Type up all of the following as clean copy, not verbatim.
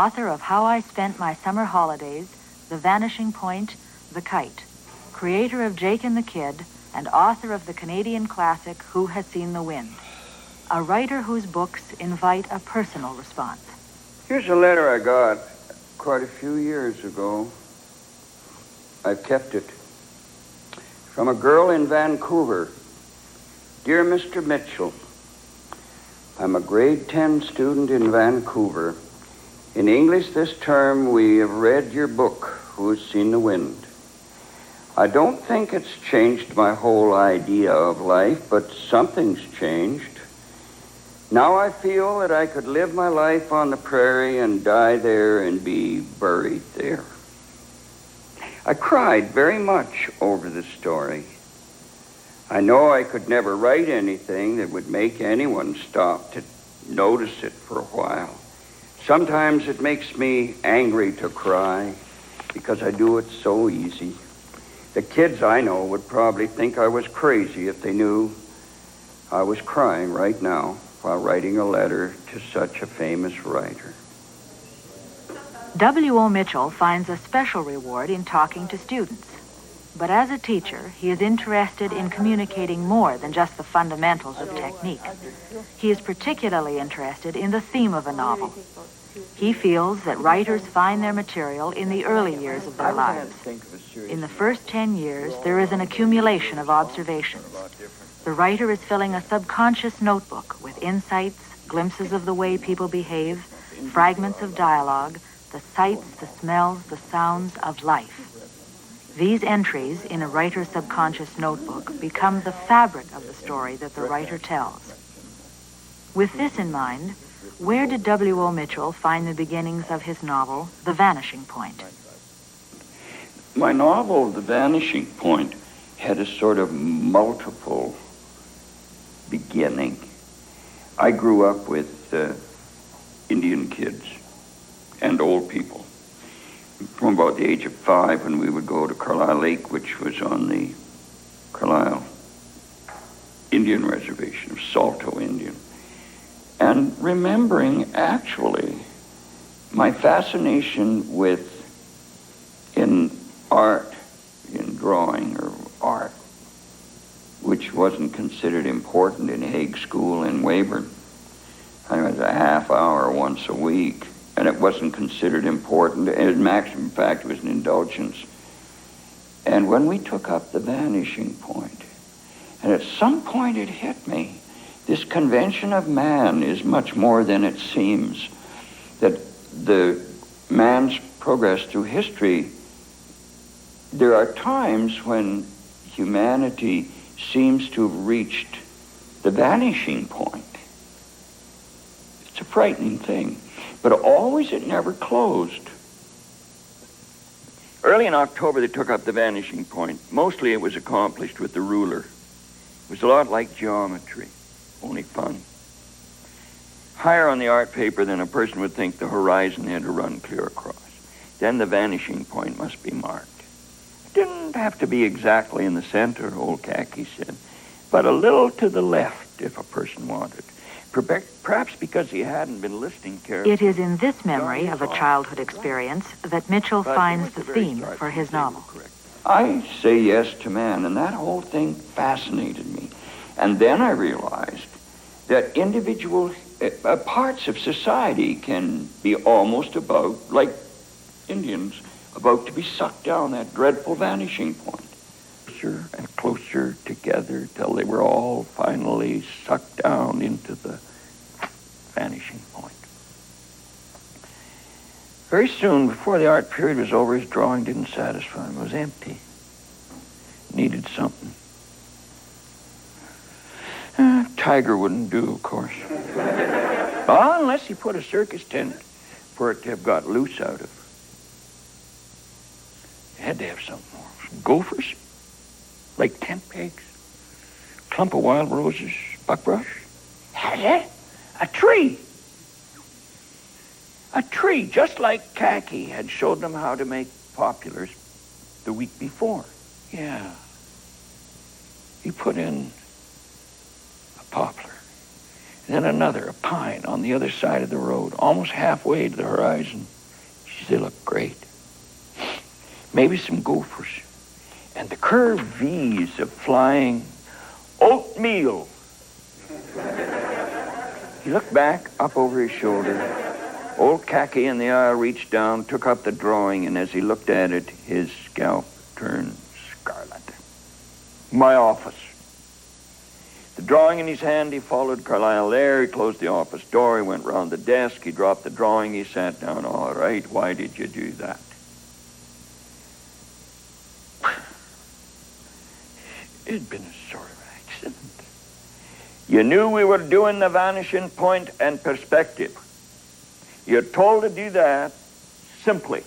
author of How I Spent My Summer Holidays, The Vanishing Point, The Kite, creator of Jake and the Kid, and author of the Canadian classic Who Has Seen the Wind. A writer whose books invite a personal response. Here's a letter I got quite a few years ago. I've kept it. From a girl in Vancouver. Dear Mr. Mitchell, I'm a grade 10 student in Vancouver. In English this term, we have read your book, Who Has Seen the Wind. I don't think it's changed my whole idea of life, but something's changed. Now I feel that I could live my life on the prairie and die there and be buried there. I cried very much over the story. I know I could never write anything that would make anyone stop to notice it for a while. Sometimes it makes me angry to cry because I do it so easy. The kids I know would probably think I was crazy if they knew I was crying right now while writing a letter to such a famous writer. W.O. Mitchell finds a special reward in talking to students. But as a teacher, he is interested in communicating more than just the fundamentals of technique. He is particularly interested in the theme of a novel. He feels that writers find their material in the early years of their lives. In the first 10 years, there is an accumulation of observations. The writer is filling a subconscious notebook with insights, glimpses of the way people behave, fragments of dialogue, the sights, the smells, the sounds of life. These entries in a writer's subconscious notebook become the fabric of the story that the writer tells. With this in mind, where did W.O. Mitchell find the beginnings of his novel, The Vanishing Point? My novel, The Vanishing Point, had a sort of multiple beginning. I grew up with Indian kids and old people. From about the age of 5, when we would go to Carlisle Lake, which was on the Carlisle Indian Reservation of Salto Indian, and remembering actually my fascination with in art, in drawing or art, which wasn't considered important in Hague School in Weyburn. I was a half hour once a week, and it wasn't considered important. In fact, it was an indulgence. And when we took up The Vanishing Point, and at some point it hit me, this convention of man is much more than it seems. That the man's progress through history, there are times when humanity seems to have reached the vanishing point. It's a frightening thing. But always it never closed. Early in October, they took up The Vanishing Point. Mostly it was accomplished with the ruler. It was a lot like geometry, only fun. Higher on the art paper than a person would think the horizon had to run clear across. Then the vanishing point must be marked. It didn't have to be exactly in the center, old Khaki said, but a little to the left if a person wanted. Perhaps because he hadn't been listening carefully. It is in this memory of a childhood experience that Mitchell finds the theme for his novel. I say yes to man, and that whole thing fascinated me. And then I realized that individual parts of society can be almost about, like Indians, about to be sucked down that dreadful vanishing point. Closer and closer together till they were all finally sucked down into the vanishing point. Very soon, before the art period was over, his drawing didn't satisfy him. It was empty. Needed something. Tiger wouldn't do, of course. Well, unless he put a circus tent for it to have got loose out of. He had to have something more. Gophers? Like tent pegs? Clump of wild roses? Buckbrush? Had it? A tree. A tree, just like Khaki had showed them how to make poplars the week before. Yeah. He put in a poplar, and then another, a pine, on the other side of the road, almost halfway to the horizon. They look great. Maybe some gophers. And the curved V's of flying oatmeal. He looked back, up over his shoulder. Old Khaki in the aisle reached down, took up the drawing, and as he looked at it, his scalp turned scarlet. My office. The drawing in his hand, he followed Carlyle there. He closed the office door. He went round the desk. He dropped the drawing. He sat down. All right, why did you do that? It'd been a sort of accident. You knew we were doing the vanishing point and perspective. You're told to do that simply.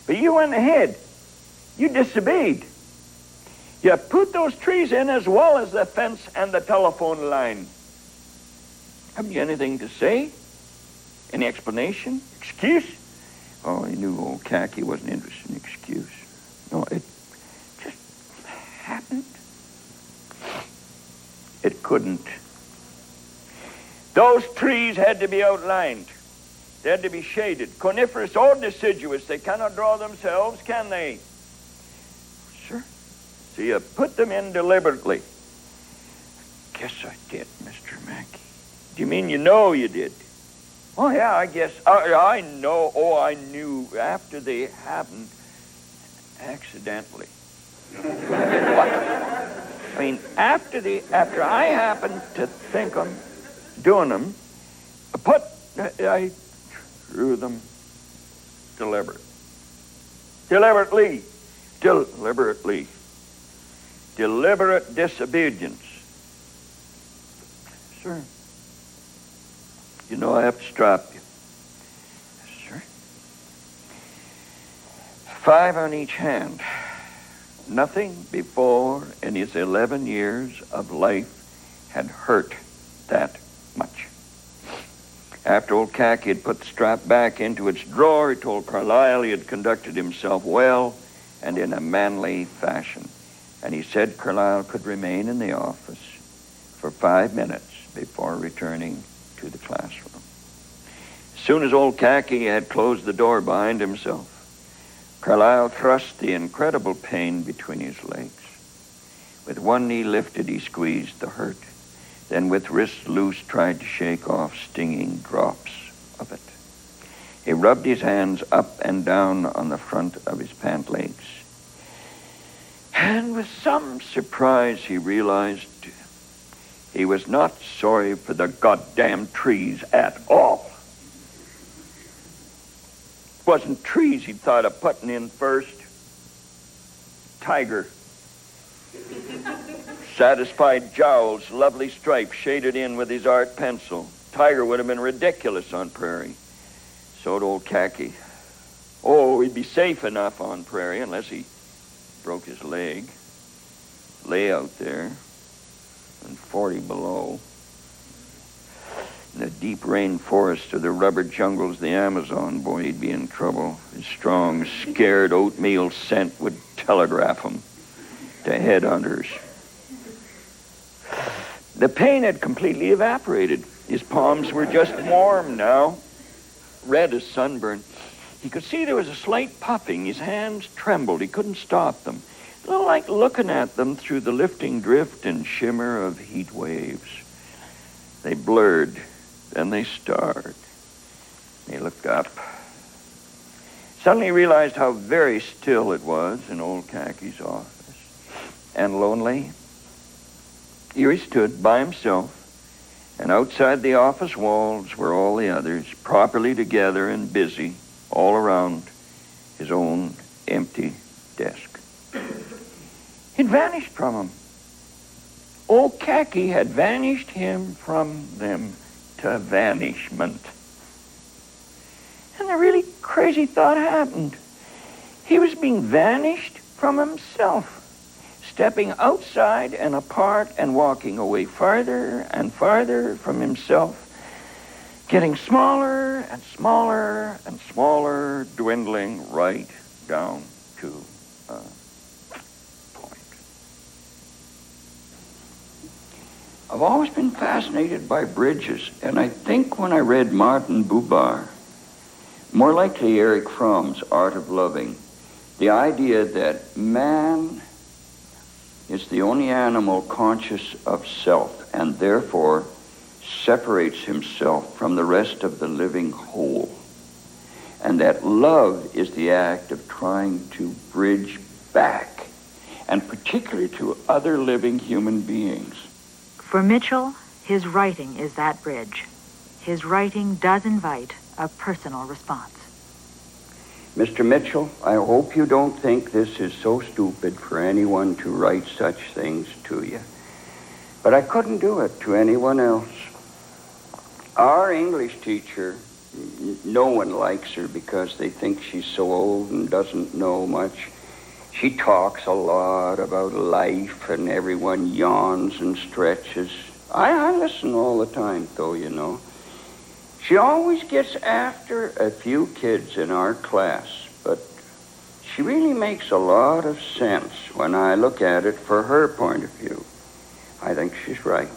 But you went ahead. You disobeyed. You put those trees in as well as the fence and the telephone line. Haven't you anything to say? Any explanation? Excuse? Oh, he knew old Khaki wasn't interested in excuse. No, it just happened. It couldn't. Those trees had to be outlined. They had to be shaded. Coniferous or deciduous. They cannot draw themselves, can they? Sure. So you put them in deliberately. Guess I did, Mr. Mackey. Do you mean you know you did? Oh, yeah, I guess. I know. Oh, I knew after they happened accidentally. What? I mean, after I happened to think on doing them, I drew them deliberately. Deliberate disobedience. Sir, you know I have to strap you. Yes, sir. 5 on each hand. Nothing before in his 11 years of life had hurt that much. After old Khaki had put the strap back into its drawer, he told Carlyle he had conducted himself well and in a manly fashion. And he said Carlyle could remain in the office for 5 minutes before returning to the classroom. As soon as old Khaki had closed the door behind himself, Carlyle thrust the incredible pain between his legs. With one knee lifted, he squeezed the hurt. Then with wrists loose, tried to shake off stinging drops of it. He rubbed his hands up and down on the front of his pant legs. And with some surprise, he realized he was not sorry for the goddamn trees at all. It wasn't trees he'd thought of putting in first. Tiger. Satisfied jowls, lovely stripes shaded in with his art pencil. Tiger would have been ridiculous on prairie. So'd old Khaki. Oh, he'd be safe enough on prairie unless he broke his leg. Lay out there and 40 below. In the deep rainforest of the rubber jungles of the Amazon, boy, he'd be in trouble. His strong, scared oatmeal scent would telegraph him to headhunters. The pain had completely evaporated. His palms were just warm now, red as sunburn. He could see there was a slight puffing. His hands trembled. He couldn't stop them. A little like looking at them through the lifting drift and shimmer of heat waves. They blurred, then they starred. He looked up. Suddenly he realized how very still it was in old Khaki's office. And lonely. Here he stood by himself, and outside the office walls were all the others, properly together and busy, all around his own empty desk. He'd vanished from him. Old Khaki had vanished him from them to vanishment. And a really crazy thought happened. He was being vanished from himself, stepping outside and apart and walking away farther and farther from himself, getting smaller and smaller and smaller, dwindling right down to a point. A I've always been fascinated by bridges, and I think when I read Martin Buber, more likely Erich Fromm's Art of Loving, the idea that man is the only animal conscious of self and therefore separates himself from the rest of the living whole, and that love is the act of trying to bridge back, and particularly to other living human beings. For Mitchell, his writing is that bridge. His writing does invite a personal response. Mr. Mitchell, I hope you don't think this is so stupid for anyone to write such things to you. But I couldn't do it to anyone else. Our English teacher, no one likes her because they think she's so old and doesn't know much. She talks a lot about life and everyone yawns and stretches. I listen all the time, though, you know. She always gets after a few kids in our class, but she really makes a lot of sense when I look at it for her point of view. I think she's right.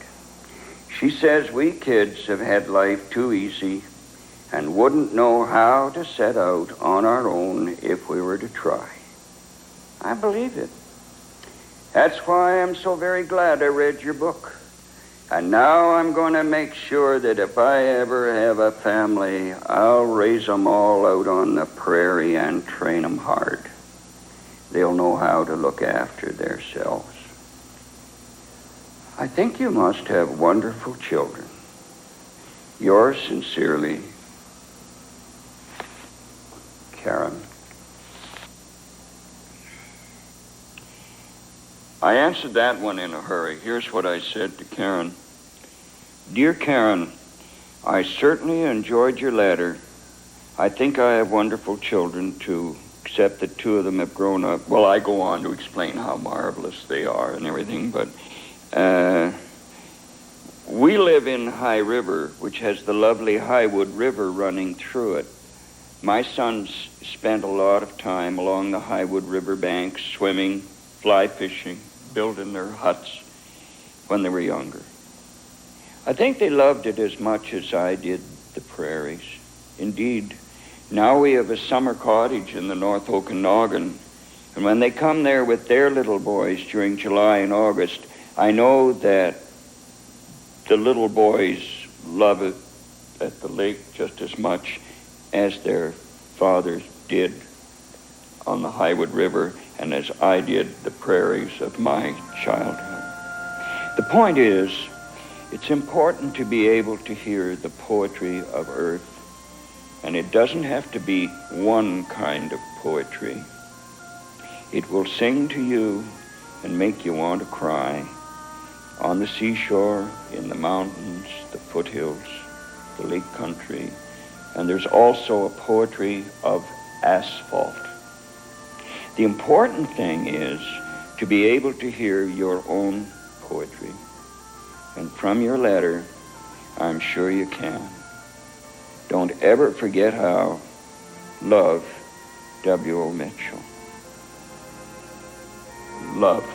She says we kids have had life too easy and wouldn't know how to set out on our own if we were to try. I believe it. That's why I'm so very glad I read your book. And now I'm going to make sure that if I ever have a family, I'll raise them all out on the prairie and train them hard. They'll know how to look after themselves. I think you must have wonderful children. Yours sincerely, Karen. I answered that one in a hurry. Here's what I said to Karen. Dear Karen, I certainly enjoyed your letter. I think I have wonderful children, too, except that 2 of them have grown up. Well, I go on to explain how marvelous they are and everything, but we live in High River, which has the lovely Highwood River running through it. My sons spent a lot of time along the Highwood River banks, swimming, fly fishing, building their huts when they were younger. I think they loved it as much as I did the prairies. Indeed, now we have a summer cottage in the North Okanagan, and when they come there with their little boys during July and August, I know that the little boys love it at the lake just as much as their fathers did on the Highwood River and as I did the prairies of my childhood. The point is, it's important to be able to hear the poetry of earth, and it doesn't have to be one kind of poetry. It will sing to you and make you want to cry on the seashore, in the mountains, the foothills, the lake country, and there's also a poetry of asphalt. The important thing is to be able to hear your own poetry. And from your letter, I'm sure you can. Don't ever forget how. Love, W.O. Mitchell. Love.